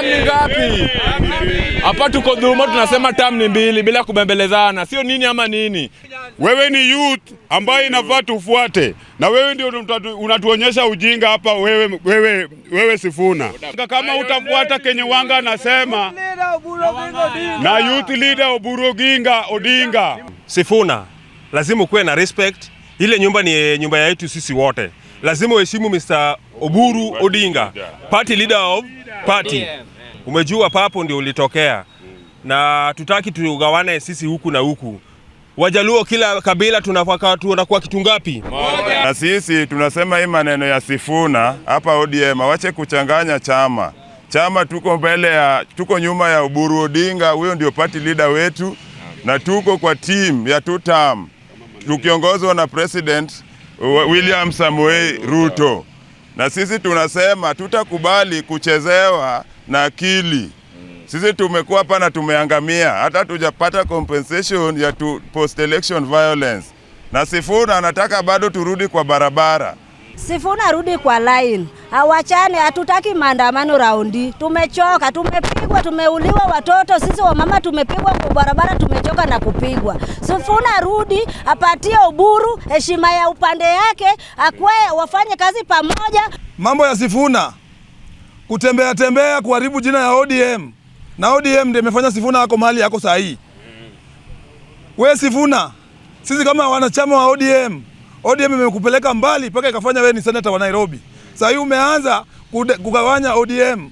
Term ni ngapi? Hapa tuko dhuluma, tunasema term ni 2 bila kubembelezana. Sio nini ama nini. Wewe ni youth ambaye inafaa tufuate. Na wewe ndio unatuonyesha ujinga hapa wewe Sifuna. Kama utafuata Kenye Wanga anasema na youth leader Oburu Oginga Odinga. Sifuna, lazima ukuwe na respect. Ile nyumba ni nyumba yetu sisi wote. Lazima uheshimu Mr. Oburu Odinga, party leader of party. Umejua papo ndio ulitokea. Na tutaki tugawane sisi huku na huku. Wajaluo kila kabila tunakuwa kitu ngapi? Na sisi tunasema hii maneno ya Sifuna hapa ODM wache kuchanganya chama. Chama tuko nyuma ya Oburu Odinga, huyo ndio party leader wetu, na tuko kwa team ya 2 term tukiongozwa na President William Samoei Ruto. Na sisi tunasema tutakubali kuchezewa na akili. Sisi tumekuwa hapa na tumeangamia, hata tujapata compensation ya post election violence. Na Sifuna anataka bado turudi kwa barabara. Sifuna rudi kwa line. Hawachane, hatutaki maandamano raundi. Tumechoka, tumepigwa, tumeuliwa watoto, sisi wamama tumepigwa kwa barabara, tumechoka na kupigwa. Sifuna rudi, apatie Oburu heshima ya upande yake, wafanye kazi pamoja. Mambo ya Sifuna kutembea kuharibu jina ya ODM. Na ODM ndio imefanya Sifuna yako mahali yako sahihi. We Sifuna, sisi kama wanachama wa ODM imekupeleka mbali mpaka ikafanya wewe ni senator wa Nairobi. Sasa hii umeanza kugawanya ODM.